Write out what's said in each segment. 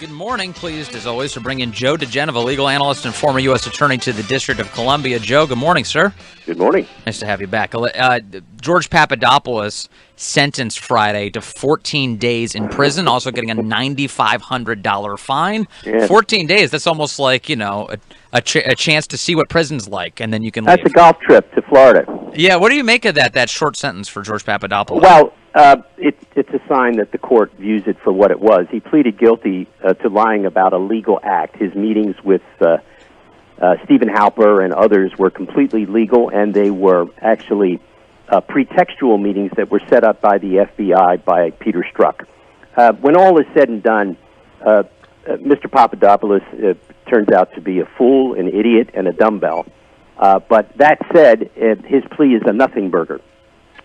Good morning. Pleased, as always, to bring in Joe DiGenova, legal analyst and former U.S. Attorney to the District of Columbia. Joe, good morning, sir. Good morning. Nice to have you back. George Papadopoulos sentenced Friday to 14 days in prison, also getting a $9,500 fine. Yes. 14 days, that's almost like, a chance to see what prison's like, and then you can leave. That's a golf trip to Florida. Yeah, what do you make of that short sentence for George Papadopoulos? Well, it's a sign that the court views it for what it was. He pleaded guilty to lying about a legal act. His meetings with Stephen Halper and others were completely legal, and they were actually pretextual meetings that were set up by the FBI by Peter Strzok. When all is said and done, Mr. Papadopoulos turns out to be a fool, an idiot, and a dumbbell. But that said, his plea is a nothing burger.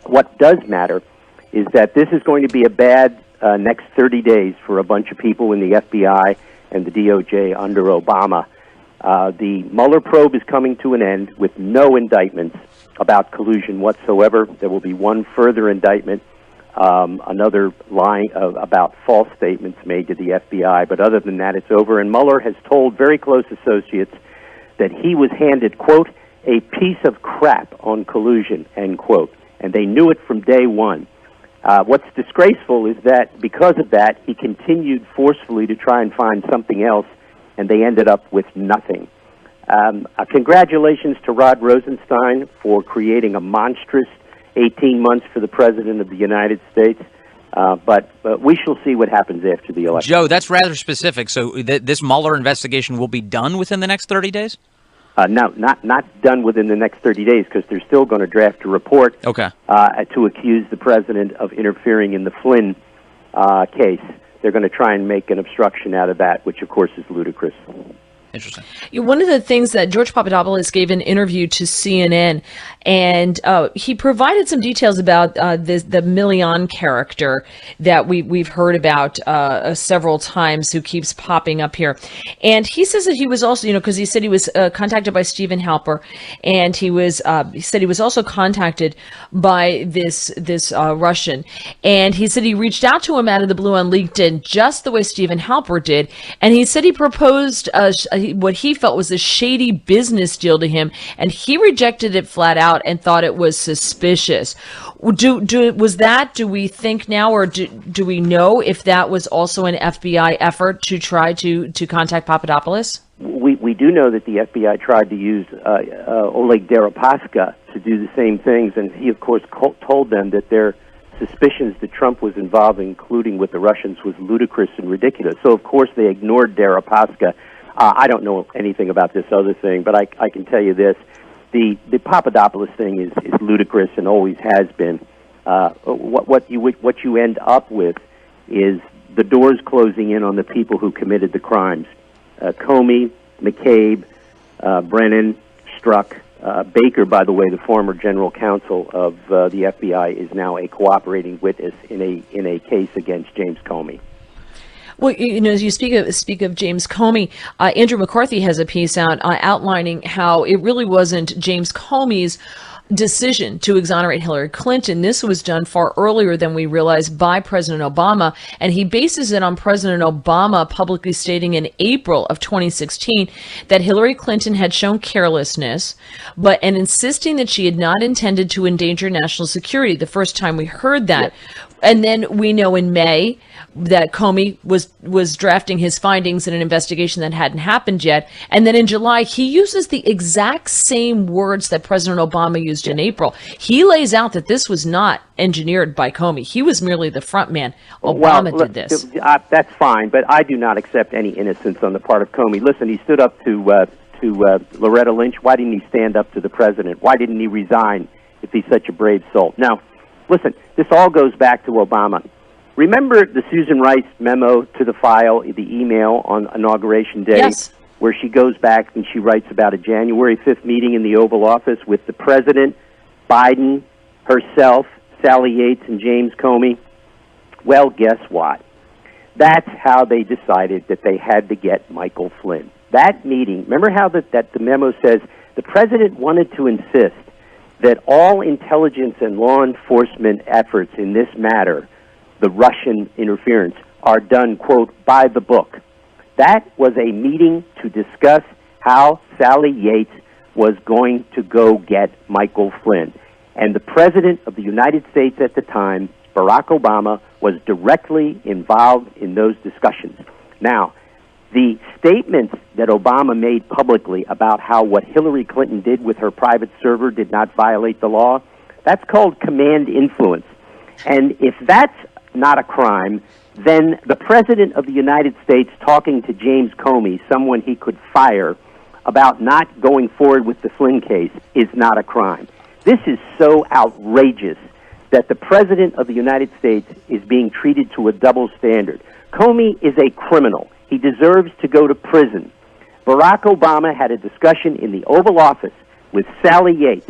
What does matter is that this is going to be a bad next 30 days for a bunch of people in the FBI and the DOJ under Obama. The Mueller probe is coming to an end with no indictments about collusion whatsoever. There will be one further indictment, another lying about false statements made to the FBI. But other than that, it's over. And Mueller has told very close associates that he was handed, quote, a piece of crap on collusion, end quote. And they knew it from day one. What's disgraceful is that because of that, he continued forcefully to try and find something else, and they ended up with nothing. Congratulations to Rod Rosenstein for creating a monstrous 18 months for the President of the United States. But we shall see what happens after the election. Joe, that's rather specific. So this Mueller investigation will be done within the next 30 days? No, not done within the next 30 days because they're still going to draft a report to accuse the president of interfering in the Flynn case. They're going to try and make an obstruction out of that, which, of course, is ludicrous. Interesting. One of the things that George Papadopoulos gave an interview to CNN, and he provided some details about the Millian character that we've heard about several times, who keeps popping up here. And he says that he was also, because he said he was contacted by Stephen Halper, and he said he was also contacted by this Russian, and he said he reached out to him out of the blue on LinkedIn, just the way Stephen Halper did, and he said he proposed what he felt was a shady business deal to him, and he rejected it flat out and thought it was suspicious. Do we think now, or do we know if that was also an FBI effort to try to contact Papadopoulos? We do know that the FBI tried to use Oleg Deripaska to do the same things, and he, of course, told them that their suspicions that Trump was involved, including with the Russians, was ludicrous and ridiculous. So, of course, they ignored Deripaska. I don't know anything about this other thing, but I can tell you this. The Papadopoulos thing is ludicrous and always has been. What you end up with is the doors closing in on the people who committed the crimes. Comey, McCabe, Brennan, Strzok, Baker, by the way, the former general counsel of the FBI, is now a cooperating witness in a case against James Comey. Well, as you speak of James Comey, Andrew McCarthy has a piece out outlining how it really wasn't James Comey's decision to exonerate Hillary Clinton. This was done far earlier than we realized by President Obama, and he bases it on President Obama publicly stating in April of 2016 that Hillary Clinton had shown carelessness, and insisting that she had not intended to endanger national security. The first time we heard that. And then we know in May that Comey was drafting his findings in an investigation that hadn't happened yet. And then in July, he uses the exact same words that President Obama used in April. He lays out that this was not engineered by Comey. He was merely the front man. Obama did this. That's fine, but I do not accept any innocence on the part of Comey. Listen, he stood up to Loretta Lynch. Why didn't he stand up to the president? Why didn't he resign if he's such a brave soul? Now, listen, this all goes back to Obama. Remember the Susan Rice memo to the file, the email on Inauguration Day, yes, where she goes back and she writes about a January 5th meeting in the Oval Office with the President, Biden, herself, Sally Yates, and James Comey? Well, guess what? That's how they decided that they had to get Michael Flynn. That meeting, remember how that the memo says the President wanted to insist that all intelligence and law enforcement efforts in this matter, the Russian interference, are done, quote, by the book. That was a meeting to discuss how Sally Yates was going to go get Michael Flynn. And the President of the United States at the time, Barack Obama, was directly involved in those discussions. Now, the statements that Obama made publicly about how what Hillary Clinton did with her private server did not violate the law, that's called command influence. And if that's not a crime, then the President of the United States talking to James Comey, someone he could fire, about not going forward with the Flynn case is not a crime. This is so outrageous that the President of the United States is being treated to a double standard. Comey is a criminal. He deserves to go to prison. Barack Obama had a discussion in the Oval Office with Sally Yates,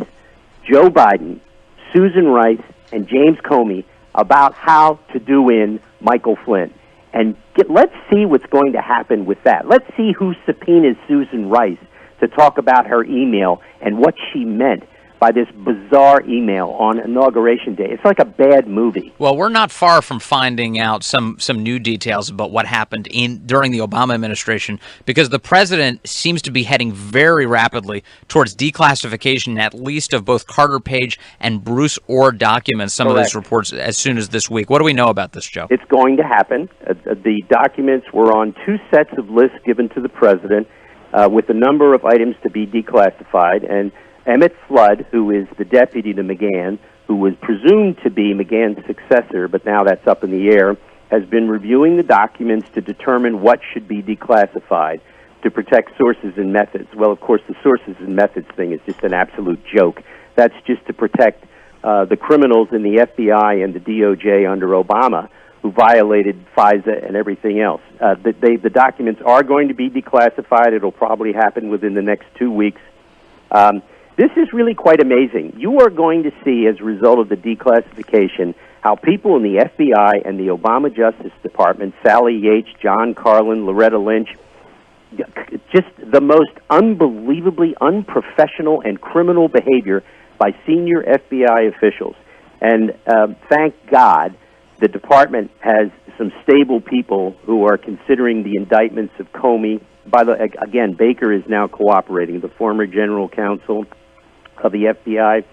Joe Biden, Susan Rice, and James Comey about how to do in Michael Flynn. And let's see what's going to happen with that. Let's see who subpoenas Susan Rice to talk about her email and what she meant by this bizarre email on Inauguration Day. It's like a bad movie. Well, we're not far from finding out some new details about what happened during the Obama administration, because the president seems to be heading very rapidly towards declassification, at least of both Carter Page and Bruce Orr documents, some Correct. of those reports as soon as this week. What do we know about this, Joe? It's going to happen. The documents were on two sets of lists given to the president with a number of items to be declassified, and Emmett Flood, who is the deputy to McGahn, who was presumed to be McGahn's successor, but now that's up in the air, has been reviewing the documents to determine what should be declassified to protect sources and methods. Well, of course, the sources and methods thing is just an absolute joke. That's just to protect the criminals in the FBI and the DOJ under Obama who violated FISA and everything else. The documents are going to be declassified. It'll probably happen within the next 2 weeks. This is really quite amazing. You are going to see, as a result of the declassification, how people in the FBI and the Obama Justice Department, Sally Yates, John Carlin, Loretta Lynch, just the most unbelievably unprofessional and criminal behavior by senior FBI officials. And thank God the department has some stable people who are considering the indictments of Comey. Again, Baker is now cooperating, the former general counsel of the FBI.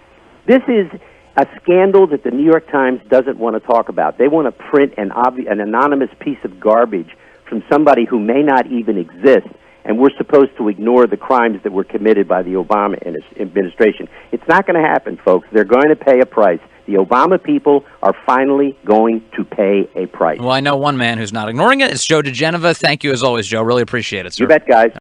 This is a scandal that the New York Times doesn't want to talk about. They want to print an anonymous piece of garbage from somebody who may not even exist, and we're supposed to ignore the crimes that were committed by the Obama administration. It's not going to happen, folks. They're going to pay a price. The Obama people are finally going to pay a price. Well, I know one man who's not ignoring it. It's Joe DiGenova. Thank you, as always, Joe. Really appreciate it, sir. You bet, guys.